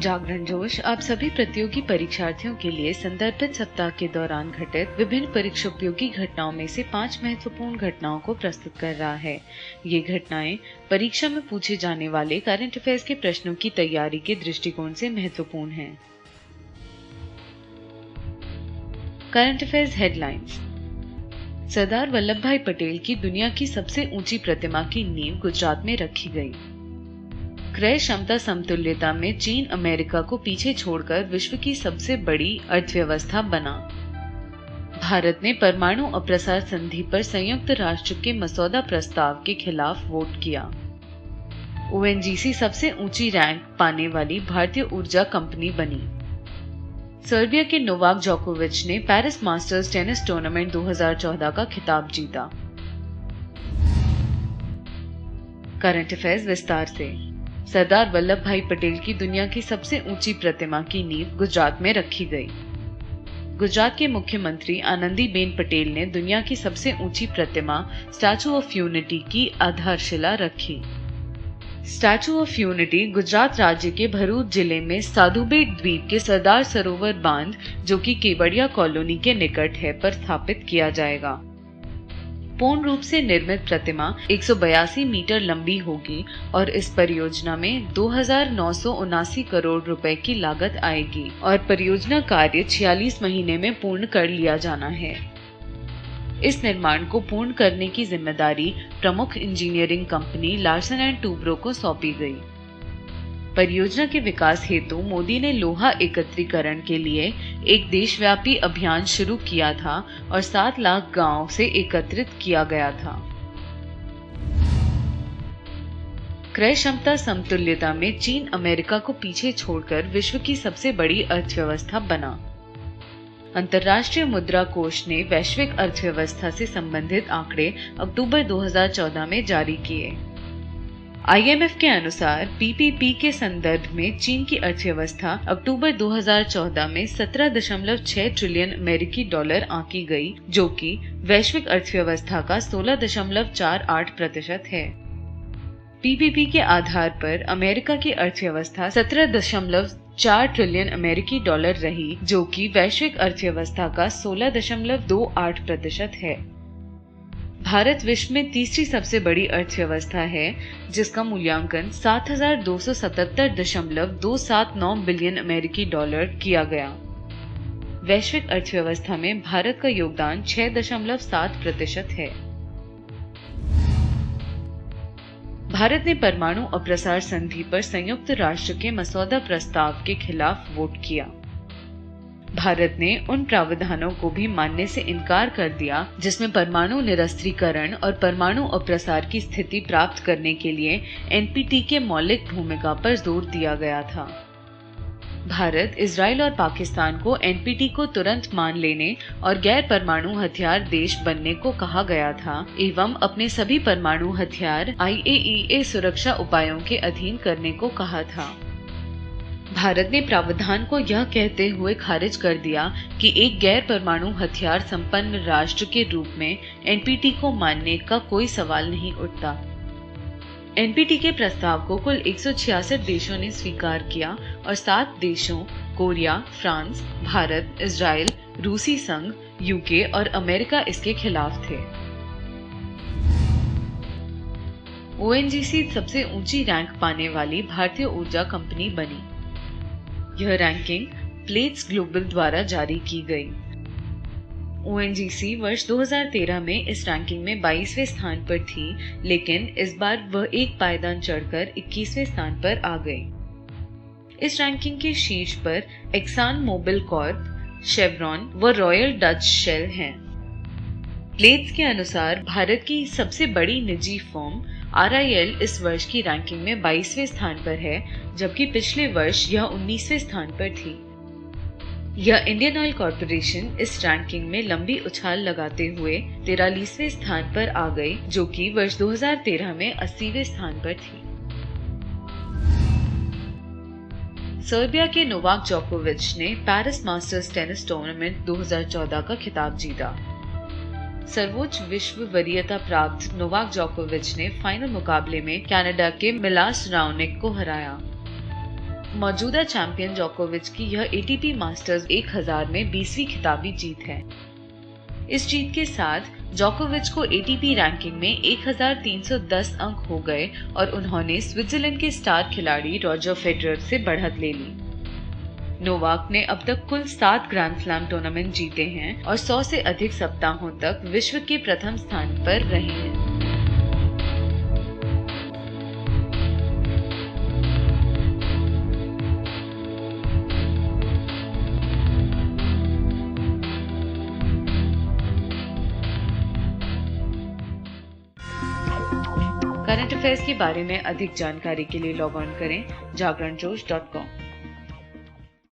जागरण जोश आप सभी प्रतियोगी परीक्षार्थियों के लिए संदर्भित सप्ताह के दौरान घटित विभिन्न परीक्षोपयोगी घटनाओं में से 5 महत्वपूर्ण घटनाओं को प्रस्तुत कर रहा है। ये घटनाएं परीक्षा में पूछे जाने वाले करंट अफेयर्स के प्रश्नों की तैयारी के दृष्टिकोण से महत्वपूर्ण हैं। Current affairs headlines. Sardar Vallabhbhai Patel की दुनिया की सबसे ऊंची प्रतिमा की नींव गुजरात में रखी गई। क्रय क्षमता समतुल्यता में चीन अमेरिका को पीछे छोड़कर विश्व की सबसे बड़ी अर्थव्यवस्था बना। भारत ने परमाणु अप्रसार संधि पर संयुक्त राष्ट्र के मसौदा प्रस्ताव के खिलाफ वोट किया। ओएनजीसी सबसे ऊंची रैंक पाने वाली भारतीय ऊर्जा कंपनी बनी। सर्बिया के नोवाक जोकोविच ने पेरिस मास्टर्स टेनिस टूर्नामेंट 2014 का खिताब जीता। करंट अफेयर्स विस्तार से। सरदार वल्लभ भाई पटेल की दुनिया की सबसे ऊंची प्रतिमा की नींव गुजरात में रखी गई। गुजरात के मुख्यमंत्री आनंदीबेन पटेल ने दुनिया की सबसे ऊंची प्रतिमा स्टैचू ऑफ यूनिटी की आधारशिला रखी। स्टैचू ऑफ यूनिटी गुजरात राज्य के भरूच जिले में साधुबेट द्वीप के सरदार सरोवर बांध, जो कि केवड़िया कॉलोनी के निकट है, पर स्थापित किया जाएगा। पूर्ण रूप से निर्मित प्रतिमा 182 मीटर लंबी होगी और इस परियोजना में 2,979 करोड़ रुपए की लागत आएगी और परियोजना कार्य 46 महीने में पूर्ण कर लिया जाना है। इस निर्माण को पूर्ण करने की जिम्मेदारी प्रमुख engineering company Larsen and Toubro को सौंपी गई। परियोजना के विकास हेतु मोदी ने लोहा एकत्रीकरण के लिए एक देशव्यापी अभियान शुरू किया था और 7 लाख गांवों से एकत्रित किया गया था। क्रय क्षमता समतुल्यता में चीन अमेरिका को पीछे छोड़कर विश्व की सबसे बड़ी अर्थव्यवस्था बना। अंतर्राष्ट्रीय मुद्रा कोष ने वैश्विक अर्थव्यवस्था से संबंधित आंकड़े अक्टूबर 2014 में जारी किए। IMF के अनुसार PPP के संदर्भ में चीन की अर्थव्यवस्था अक्टूबर 2014 में 17.6 ट्रिलियन अमेरिकी डॉलर आंकी गई, जो कि वैश्विक अर्थव्यवस्था का 16.48% है। PPP के आधार पर अमेरिका की अर्थव्यवस्था 17.4 ट्रिलियन अमेरिकी डॉलर रही, जो कि वैश्विक अर्थव्यवस्था का 16.28% है। भारत विश्व में तीसरी सबसे बड़ी अर्थव्यवस्था है, जिसका मूल्यांकन 7,277.279 बिलियन अमेरिकी डॉलर किया गया। वैश्विक अर्थव्यवस्था में भारत का योगदान 6.7% है। भारत ने परमाणु अप्रसार संधि पर संयुक्त राष्ट्र के मसौदा प्रस्ताव के खिलाफ वोट किया। भारत ने उन प्रावधानों को भी मानने से इनकार कर दिया जिसमें परमाणु निरस्त्रीकरण और परमाणु अप्रसार की स्थिति प्राप्त करने के लिए NPT के मौलिक भूमिका पर जोर दिया गया था। भारत, इजराइल और पाकिस्तान को NPT को तुरंत मान लेने और गैर परमाणु हथियार देश बनने को कहा गया था एवं अपने सभी परमाणु हथियार IAEA सुरक्षा उपायों के अधीन करने को कहा था। भारत ने प्रावधान को यह कहते हुए खारिज कर दिया कि एक गैर परमाणु हथियार संपन्न राष्ट्र के रूप में NPT को मानने का कोई सवाल नहीं उठता। NPT के प्रस्ताव को कुल 166 देशों ने स्वीकार किया और 7 देशों कोरिया, फ्रांस, भारत, इजराइल, रूसी संघ, UK और अमेरिका इसके खिलाफ थे। ONGC सबसे ऊंची रैंक पाने वाली भारतीय ऊर्जा कंपनी बनी। यह रैंकिंग प्लेट्स ग्लोबल द्वारा जारी की गई। ONGC वर्ष 2013 में इस रैंकिंग में 22वें स्थान पर थी, लेकिन इस बार वह एक पायदान चढ़कर 21वें स्थान पर आ गई। इस रैंकिंग के शीर्ष पर एक्सान मोबिल कॉर्प, शेवरॉन व रॉयल डच शेल हैं। प्लेट्स के अनुसार भारत की सबसे बड़ी निजी फर्म RIL इस वर्ष की रैंकिंग में 22वें स्थान पर है, जबकि पिछले वर्ष यह 19वें स्थान पर थी। यह इंडियन ऑयल कॉर्पोरेशन इस रैंकिंग में लंबी उछाल लगाते हुए 43वें स्थान पर आ गई, जो कि वर्ष 2013 में 80वें स्थान पर थी। सर्बिया के नोवाक जोकोविच ने पेरिस मास्टर्स टेनिस टूर्नामेंट 2014 का खिताब जीता। सर्वोच्च विश्व वरीयता प्राप्त नोवाक जोकोविच ने फाइनल मुकाबले में कनाडा के मिलास राओनिक को हराया। मौजूदा चैंपियन जोकोविच की यह एटीपी मास्टर्स 1000 में 20वीं खिताबी जीत है। इस जीत के साथ जोकोविच को एटीपी रैंकिंग में 1310 अंक हो गए और उन्होंने स्विट्जरलैंड के स्टार खिलाड़ी रॉजर फेडरर से बढ़त ले ली। नोवाक ने अब तक कुल 7 ग्रैंड स्लैम टूर्नामेंट जीते हैं और 100 से अधिक सप्ताहों तक विश्व के प्रथम स्थान पर रहे हैं। करंट अफेयर्स के बारे में अधिक जानकारी के लिए लॉग ऑन करें जागरणजोश.com।